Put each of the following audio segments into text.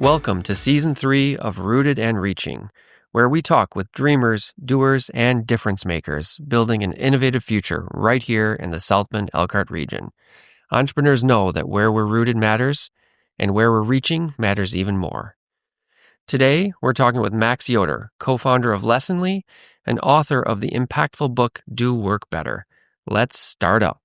Welcome to Season 3 of Rooted and Reaching, where we talk with dreamers, doers, and difference makers building an innovative future right here in the South Bend Elkhart region. Entrepreneurs know that where we're rooted matters, and where we're reaching matters even more. Today, we're talking with Max Yoder, co-founder of Lessonly and author of the impactful book Do Work Better. Let's start up.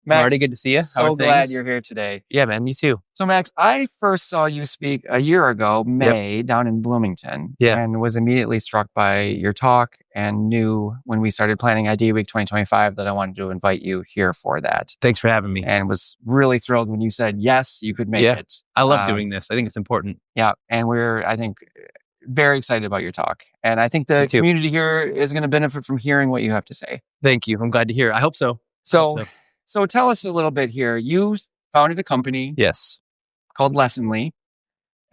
Max, Marty, good to see you. So glad you're here today. Yeah, man, you too. So, Max, I first saw you speak a year ago, May, down in Bloomington, and was immediately struck by your talk and knew when we started planning Idea Week 2025 that I wanted to invite you here for that. Thanks for having me. And was really thrilled when you said, yes, you could make it. I love doing this. I think it's important. Yeah, and we're, I think, very excited about your talk. And I think the community here is going to benefit from hearing what you have to say. Thank you. I'm glad to hear. I hope so. So tell us a little bit here. You founded a company called Lessonly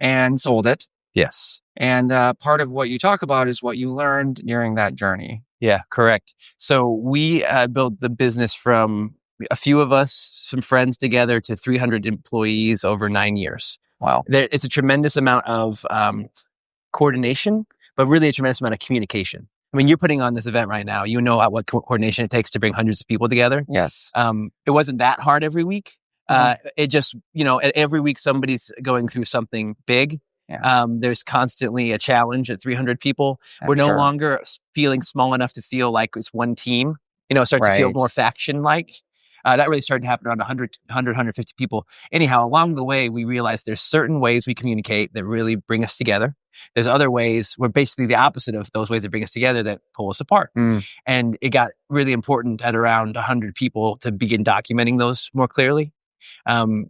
and sold it. Yes. And part of what you talk about is what you learned during that journey. Yeah, correct. So we built the business from a few of us, some friends together, to 300 employees over 9 years. Wow. It's a tremendous amount of coordination, but really a tremendous amount of communication. I mean, you're putting on this event right now. You know what coordination it takes to bring hundreds of people together. Yes. It wasn't that hard every week. It just, every week somebody's going through something big. Yeah. There's constantly a challenge at 300 people. We're no longer feeling small enough to feel like it's one team. It starts to feel more faction-like. That really started to happen around 150 people. Anyhow, along the way, we realized there's certain ways we communicate that really bring us together. There's other ways, we're basically the opposite of those ways that bring us together, that pull us apart. And it got really important at around 100 people to begin documenting those more clearly. To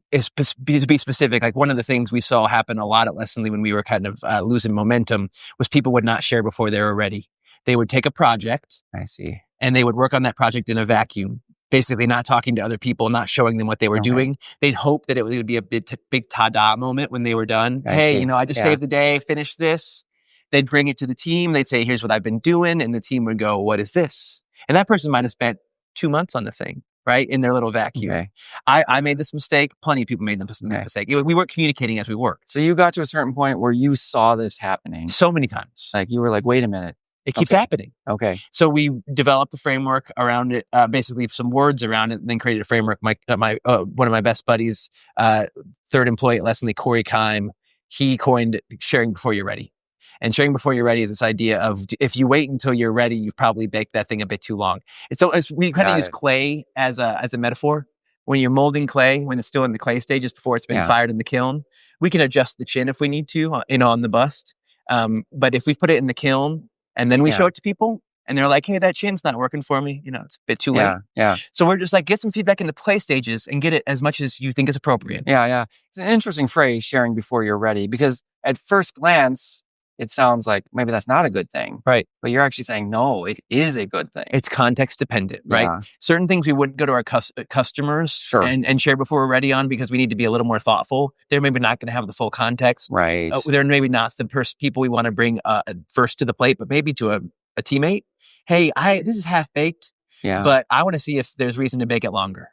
be specific, like one of the things we saw happen a lot at Lessonly when we were kind of losing momentum was people would not share before they were ready. They would take a project. I see. And they would work on that project in a vacuum. Basically not talking to other people, not showing them what they were doing. They'd hope that it would be a big ta-da moment when they were done. I just saved the day, finished this. They'd bring it to the team. They'd say, here's what I've been doing. And the team would go, what is this? And that person might have spent 2 months on the thing, right? In their little vacuum. Okay. I made this mistake. Plenty of people made this mistake. We weren't communicating as we worked. So you got to a certain point where you saw this happening. So many times. Like you were like, wait a minute. It keeps happening. Okay. So we developed a framework around it, basically some words around it, and then created a framework. One of my best buddies, third employee at Lessonly, Corey Kime, he coined sharing before you're ready. And sharing before you're ready is this idea of if you wait until you're ready, you've probably baked that thing a bit too long. We kind of use clay as a metaphor. When you're molding clay, when it's still in the clay stages before it's been fired in the kiln, we can adjust the chin if we need to, on the bust. But if we put it in the kiln, and then we show it to people and they're like, hey, that chin's not working for me. It's a bit too late. Yeah. So we're just like, get some feedback in the play stages and get it as much as you think is appropriate. Yeah. It's an interesting phrase, sharing before you're ready, because at first glance, it sounds like maybe that's not a good thing. Right. But you're actually saying, no, it is a good thing. It's context dependent, right? Yeah. Certain things we wouldn't go to our customers and share before we're ready on because we need to be a little more thoughtful. They're maybe not going to have the full context. Right. They're maybe not the people we want to bring first to the plate, but maybe to a teammate. Hey, this is half baked, but I want to see if there's reason to bake it longer.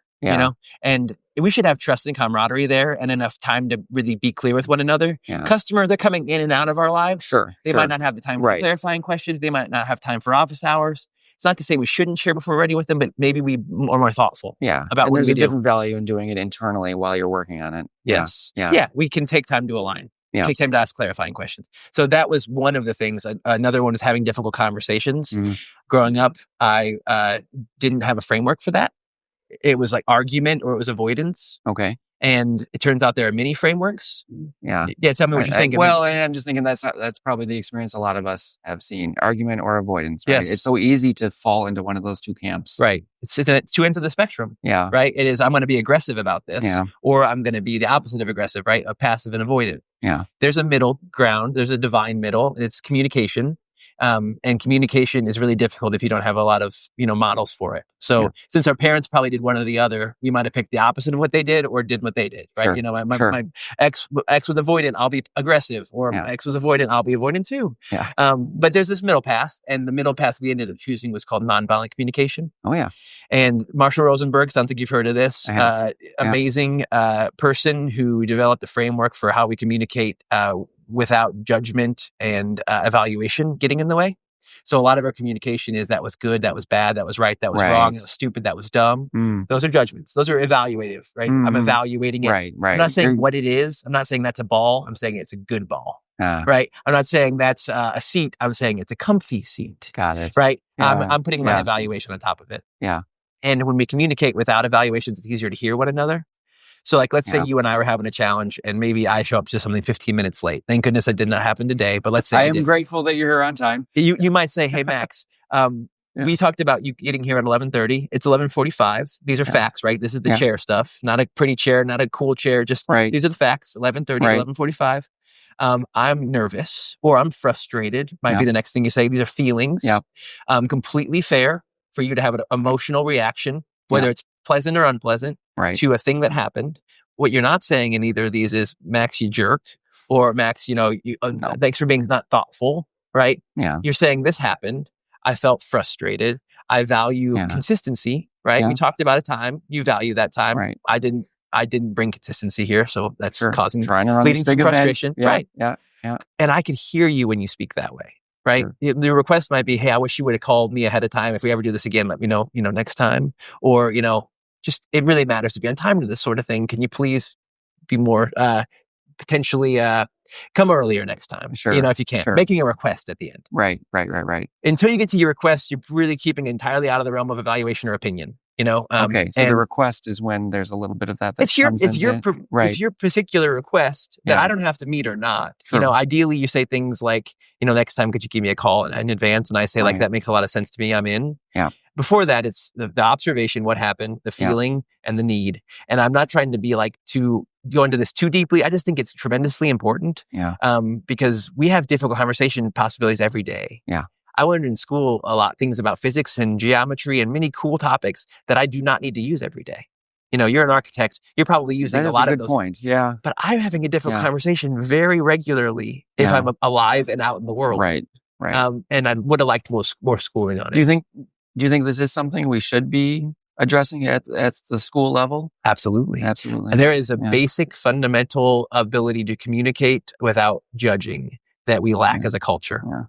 And we should have trust and camaraderie there and enough time to really be clear with one another. Customer, they're coming in and out of our lives. They might not have the time for clarifying questions. They might not have time for office hours. It's not to say we shouldn't share before we're ready with them, but maybe we are more thoughtful about what we do. There's a different value in doing it internally while you're working on it. Yes. Yeah. We can take time to align. Take time to ask clarifying questions. So that was one of the things. Another one is having difficult conversations. Growing up, I didn't have a framework for that. It was like argument or it was avoidance. Okay. And it turns out there are many frameworks. Yeah. Tell me what you think. Well, I'm just thinking that's probably the experience a lot of us have seen. Argument or avoidance, right? Yes. It's so easy to fall into one of those two camps. Right. It's two ends of the spectrum. Yeah. Right? It is, I'm going to be aggressive about this. Yeah. Or I'm going to be the opposite of aggressive, right? A passive and avoidant. Yeah. There's a middle ground. There's a divine middle. It's communication. And communication is really difficult if you don't have a lot of, models for it. So since our parents probably did one or the other, we might have picked the opposite of what they did or did what they did, right? Sure. My ex was avoidant, I'll be aggressive, or my ex was avoidant, I'll be avoidant too. Yeah. But there's this middle path, and the middle path we ended up choosing was called nonviolent communication. Oh, yeah. And Marshall Rosenberg, sounds like you've heard of this, amazing person who developed a framework for how we communicate without judgment and evaluation getting in the way. So a lot of our communication is that was good, that was bad, that was right, that was wrong, that was stupid, that was dumb. Those are judgments. Those are evaluative, right? I'm evaluating it. Right. I'm not saying what it is. I'm not saying that's a ball. I'm saying it's a good ball. Right? I'm not saying that's a seat. I'm saying it's a comfy seat. Got it. Right? I'm putting my evaluation on top of it. Yeah. And when we communicate without evaluations, it's easier to hear one another. So let's say you and I were having a challenge and maybe I show up to something 15 minutes late. Thank goodness it did not happen today, but let's say I am grateful that you're here on time. You might say, hey, Max, we talked about you getting here at 11:30. It's 11:45. These are facts, right? This is the chair stuff, not a pretty chair, not a cool chair. Just these are the facts, 11:30, 11:45. I'm nervous or I'm frustrated, might be the next thing you say. These are feelings. Completely fair for you to have an emotional reaction, whether it's pleasant or unpleasant, to a thing that happened. What you're not saying in either of these is, Max, you jerk, or Max, thanks for being not thoughtful, right? Yeah. You're saying this happened. I felt frustrated. I value consistency, right? We talked about a time. You value that time. Right. I didn't bring consistency here, so that's causing leading to frustration, right? Yeah. And I can hear you when you speak that way. Right. Sure. The request might be, hey, I wish you would have called me ahead of time. If we ever do this again, let me know, next time. Or, just, it really matters to be on time to this sort of thing. Can you please be more, potentially, come earlier next time? Sure. If you can. Sure. Making a request at the end. Right. Until you get to your request, you're really keeping it entirely out of the realm of evaluation or opinion. Okay, so the request is when there's a little bit of that. It's your particular request that I don't have to meet or not. Sure. Ideally, you say things like, next time could you give me a call in advance? And I say that makes a lot of sense to me. I'm in. Yeah. Before that, it's the observation, what happened, the feeling, and the need. And I'm not trying to be to go into this too deeply. I just think it's tremendously important. Yeah. Because we have difficult conversation possibilities every day. Yeah. I learned in school a lot things about physics and geometry and many cool topics that I do not need to use every day. You're an architect. You're probably using a lot of those. Point. Yeah. But I'm having a difficult conversation very regularly if I'm alive and out in the world. Right. And I would have liked more schooling on it. Do you think this is something we should be addressing at the school level? Absolutely. Absolutely. There is a basic fundamental ability to communicate without judging that we lack as a culture. Yeah.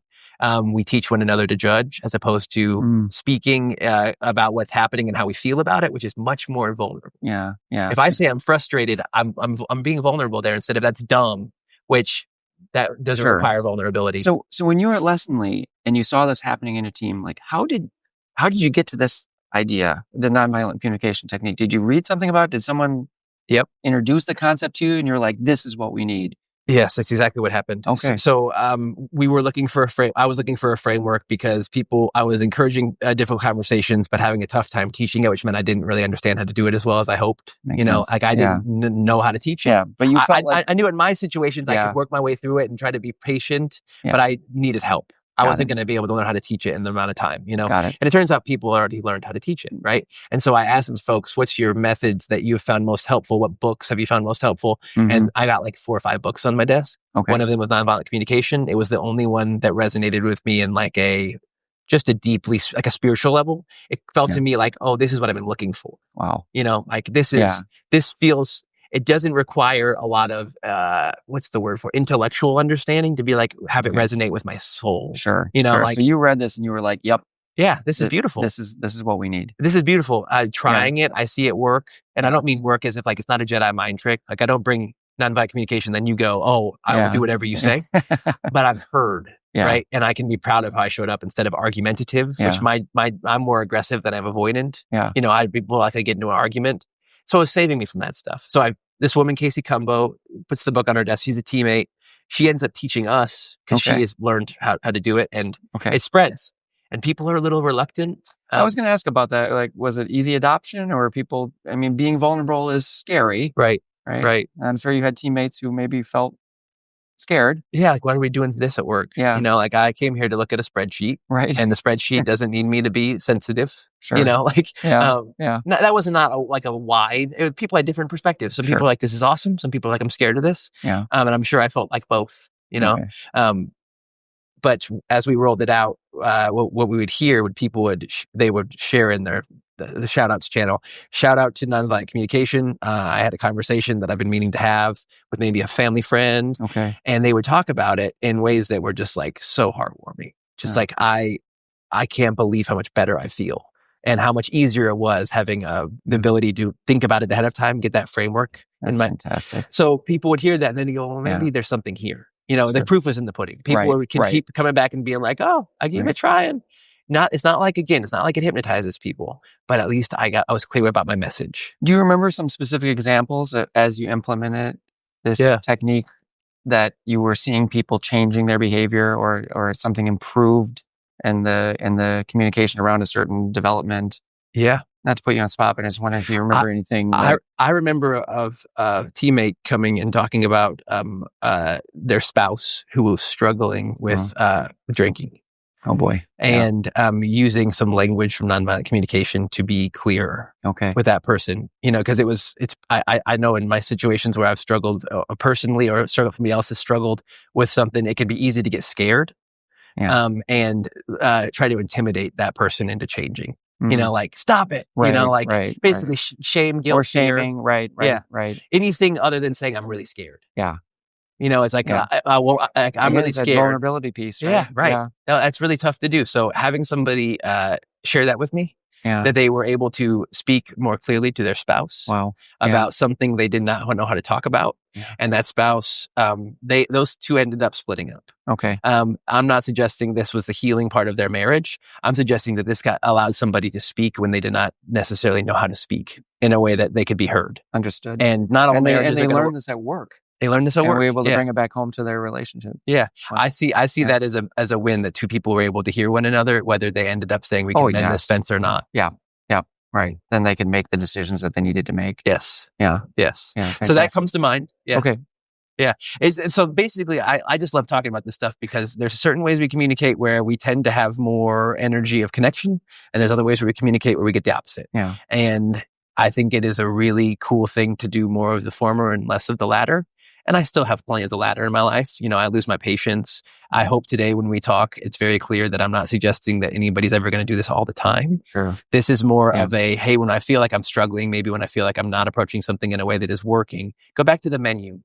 We teach one another to judge as opposed to speaking about what's happening and how we feel about it, which is much more vulnerable. Yeah. If I say I'm frustrated, I'm being vulnerable there instead of that's dumb, which that doesn't require vulnerability. So when you were at Lessonly and you saw this happening in a team, how did you get to this idea, the nonviolent communication technique? Did you read something about it? Did someone introduce the concept to you and you're like, this is what we need? Yes, that's exactly what happened. Okay. So we were looking for I was looking for a framework because I was encouraging difficult conversations, but having a tough time teaching it, which meant I didn't really understand how to do it as well as I hoped. Makes sense. I didn't know how to teach it. Yeah, but you felt I knew in my situations I could work my way through it and try to be patient, but I needed help. I wasn't going to be able to learn how to teach it in the amount of time, Got it. And it turns out people already learned how to teach it, right? And so I asked those folks, what's your methods that you've found most helpful? What books have you found most helpful? Mm-hmm. And I got 4 or 5 books on my desk. Okay. One of them was Nonviolent Communication. It was the only one that resonated with me in just a deeply, a spiritual level. It felt to me oh, this is what I've been looking for. Wow. This feels... It doesn't require a lot of, what's the word for intellectual understanding to be have it resonate with my soul. Sure. Sure. So you read this and you were like, yep. Yeah, this is beautiful. This is what we need. This is beautiful. Trying it, I see it work. And I don't mean work as if it's not a Jedi mind trick. I don't bring nonviolent communication, then you go, oh, I will do whatever you say. But I've heard, right? And I can be proud of how I showed up instead of argumentative, which I'm more aggressive than I'm avoidant. Yeah. I'd be more likely to get into an argument. So it was saving me from that stuff. So this woman, Casey Cumbo, puts the book on her desk. She's a teammate. She ends up teaching us because she has learned how to do it, and it spreads. And people are a little reluctant. I was going to ask about that. Was it easy adoption, or people? I mean, being vulnerable is scary, right? I'm sure you had teammates who maybe felt scared. Yeah, like, why are we doing this at work? Yeah. Like, I came here to look at a spreadsheet. Right. And the spreadsheet doesn't need me to be sensitive. Sure. That was not a wide, people had different perspectives. Some people are like, this is awesome. Some people are like, I'm scared of this. Yeah. And I'm sure I felt like both, but as we rolled it out, what we would hear they would share in the shout outs channel. Shout out to Nonviolent Communication. I had a conversation that I've been meaning to have with maybe a family friend. Okay. And they would talk about it in ways that were just like so heartwarming. Just like, I can't believe how much better I feel and how much easier it was having the ability to think about it ahead of time, get that framework. That's fantastic. So people would hear that and then go, well, maybe there's something here. The proof is in the pudding. People can keep coming back and being like, oh, I gave it a try. And it's not like it hypnotizes people, but at least I was clear about my message. Do you remember some specific examples as you implemented this technique that you were seeing people changing their behavior or something improved in the communication around a certain development? Yeah. Not to put you on the spot, but I just wonder if you remember anything. I remember of a teammate coming and talking about their spouse who was struggling with drinking. Oh boy. And using some language from nonviolent communication to be clearer with that person, because I know in my situations where I've struggled personally or somebody else has struggled with something, it can be easy to get scared and try to intimidate that person into changing. Like, stop it, basically shame, guilt, or shaming. Right. Anything other than saying I'm really scared. Yeah. It's like, I'm really scared. That vulnerability piece. Right? Yeah. Right. Yeah. No, that's really tough to do. So having somebody share that with me, that they were able to speak more clearly to their spouse about something they did not know how to talk about. Yeah. And that spouse, those two ended up splitting up. Okay. I'm not suggesting this was the healing part of their marriage. I'm suggesting that this allowed somebody to speak when they did not necessarily know how to speak in a way that they could be heard. Understood. And not all marriages they learned this at work. They learned this at work. And were able to bring it back home to their relationship. Yeah. Wow. I see that as a win that two people were able to hear one another, whether they ended up saying we can mend this fence or not. Yeah. Yeah. Right. Then they could make the decisions that they needed to make. Yes. Yeah. Yes. Yeah. So that comes to mind. Yeah. Okay. Yeah. And so basically, I just love talking about this stuff because there's certain ways we communicate where we tend to have more energy of connection. And there's other ways where we communicate where we get the opposite. Yeah. And I think it is a really cool thing to do more of the former and less of the latter. And I still have plenty of the latter in my life. I lose my patience. I hope today when we talk, it's very clear that I'm not suggesting that anybody's ever going to do this all the time. Sure. This is more of a, hey, when I feel like I'm struggling, maybe when I feel like I'm not approaching something in a way that is working, go back to the menu.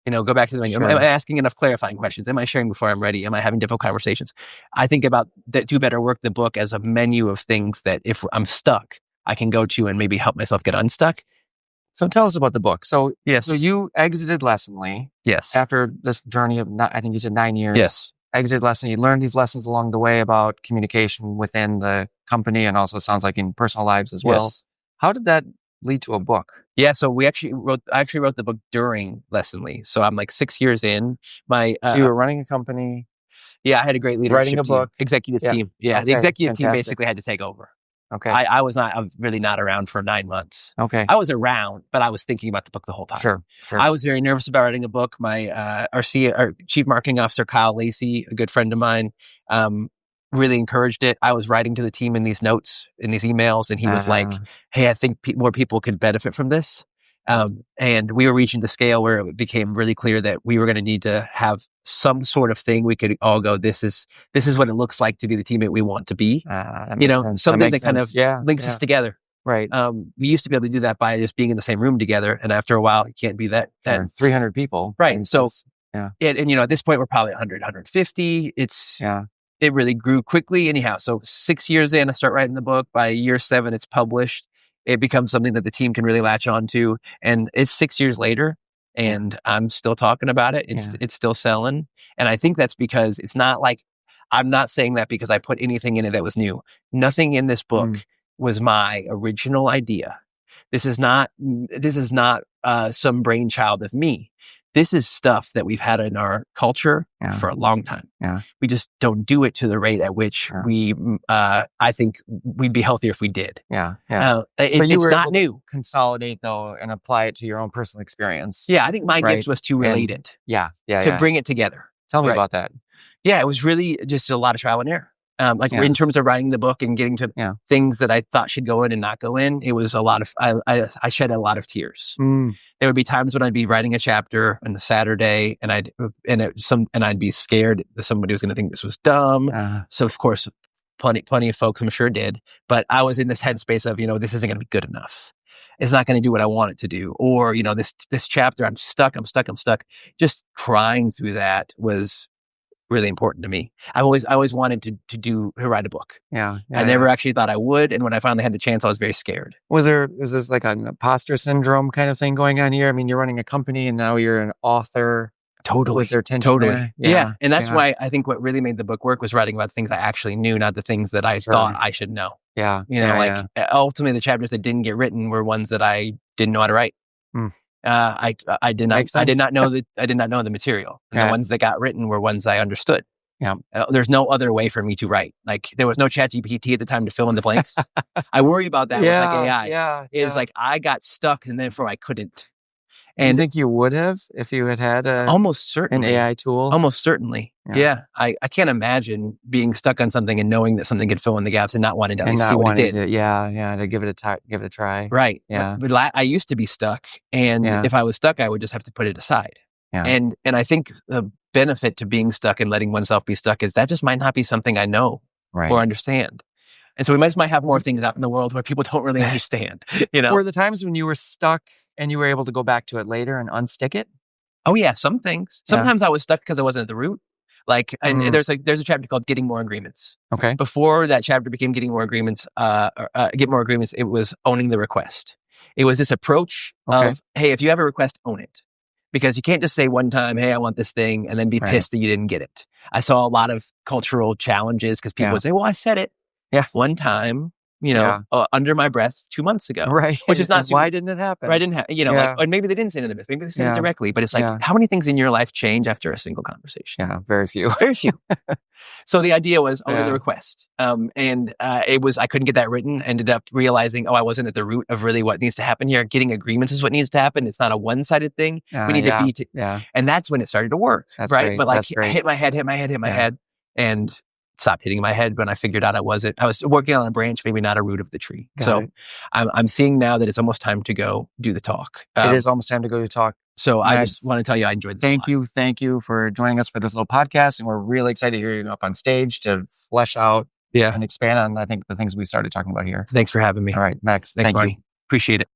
Go back to the menu. Sure. Am I asking enough clarifying questions? Am I sharing before I'm ready? Am I having difficult conversations? I think about that Do Better Work, the book, as a menu of things that if I'm stuck, I can go to and maybe help myself get unstuck. So tell us about the book. So yes. So you exited Lessonly. Yes. After this journey of, I think you said 9 years. Yes. Exited Lessonly. You learned these lessons along the way about communication within the company and also sounds like in personal lives as well. Yes. How did that lead to a book? Yeah. So I actually wrote the book during Lessonly. So I'm like 6 years in. So you were running a company. Yeah. I had a great leadership writing a book. Executive team. Yeah. Okay. The executive team basically had to take over. Okay. I was really not around for 9 months. Okay. I was around, but I was thinking about the book the whole time. Sure. I was very nervous about writing a book. My our chief marketing officer, Kyle Lacey, a good friend of mine, really encouraged it. I was writing to the team in these notes, in these emails, and he was like, hey, I think more people could benefit from this. And we were reaching the scale where it became really clear that we were going to need to have some sort of thing we could all go, this is what it looks like to be the teammate we want to be. Something that kind of links us together. Right. We used to be able to do that by just being in the same room together. And after a while, it can't be that 300 people. Right. So, and at this point, we're probably 100, 150. It really grew quickly anyhow. So 6 years in, I start writing the book. By year 7, it's published. It becomes something that the team can really latch on to. And it's 6 years later and I'm still talking about it. It's still selling. And I think that's because it's not like, I'm not saying that because I put anything in it that was new. Nothing in this book was my original idea. This is not some brainchild of me. this is stuff that we've had in our culture for a long time. Yeah. We just don't do it to the rate at which we, I think we'd be healthier if we did. Yeah. It's not new. Consolidate though and apply it to your own personal experience. Yeah. I think my gift was to relate it. To bring it together. Tell me about that. Yeah. It was really just a lot of trial and error. In terms of writing the book and getting to things that I thought should go in and not go in, it was a lot of, I shed a lot of tears. There would be times when I'd be writing a chapter on a Saturday and I'd be scared that somebody was going to think this was dumb. So of course, plenty of folks I'm sure did, but I was in this headspace of, this isn't going to be good enough. It's not going to do what I want it to do. Or, this chapter, I'm stuck. Just crying through that was really important to me. I always wanted to write a book. I never actually thought I would. And when I finally had the chance, I was very scared. Was this like an imposter syndrome kind of thing going on here? I mean, you're running a company and now you're an author. Totally. Was there tension? Totally. Yeah. And that's why I think what really made the book work was writing about things I actually knew, not the things that I thought I should know. Ultimately the chapters that didn't get written were ones that I didn't know how to write. I did not know the material. And the ones that got written were ones I understood. There's no other way for me to write. Like there was no ChatGPT at the time to fill in the blanks. I worry about that with AI. Like I got stuck and therefore I couldn't. And you think you would have if you had almost certainly an AI tool? Almost certainly. Yeah. I can't imagine being stuck on something and knowing that something could fill in the gaps and not wanting to see what it did. To give it a try. Right. Yeah. But I used to be stuck, and if I was stuck, I would just have to put it aside. Yeah. And I think the benefit to being stuck and letting oneself be stuck is that just might not be something I know or understand. And so we might have more things out in the world where people don't really understand. Were the times when you were stuck and you were able to go back to it later and unstick it? Oh yeah, some things. Sometimes I was stuck because I wasn't at the root. And there's a chapter called Getting More Agreements. Okay. Before that chapter became Getting More Agreements, Get More Agreements, it was owning the request. It was this approach of, hey, if you have a request, own it. Because you can't just say one time, hey, I want this thing, and then be pissed that you didn't get it. I saw a lot of cultural challenges because people would say, well, I said it one time, under my breath 2 months ago. Right. Which is not super, why didn't it happen? I didn't have, or maybe they didn't say it in the breath. Maybe they said it directly, but it's like, how many things in your life change after a single conversation? Yeah, very few. Very few. So the idea was own the request. I couldn't get that written. Ended up realizing, I wasn't at the root of really what needs to happen here. Getting agreements is what needs to happen. It's not a one-sided thing. We need to be, and that's when it started to work. That's right. Great. But I hit my head, and stopped hitting my head when I figured out I was working on a branch, maybe not a root of the tree. I'm seeing now that it's almost time to go do the talk. It is almost time to go to talk. So I just want to tell you I enjoyed this. Thank you for joining us for this little podcast. And we're really excited to hear you up on stage to flesh out and expand on, I think, the things we started talking about here. Thanks for having me. All right, Max. Thank you. Appreciate it.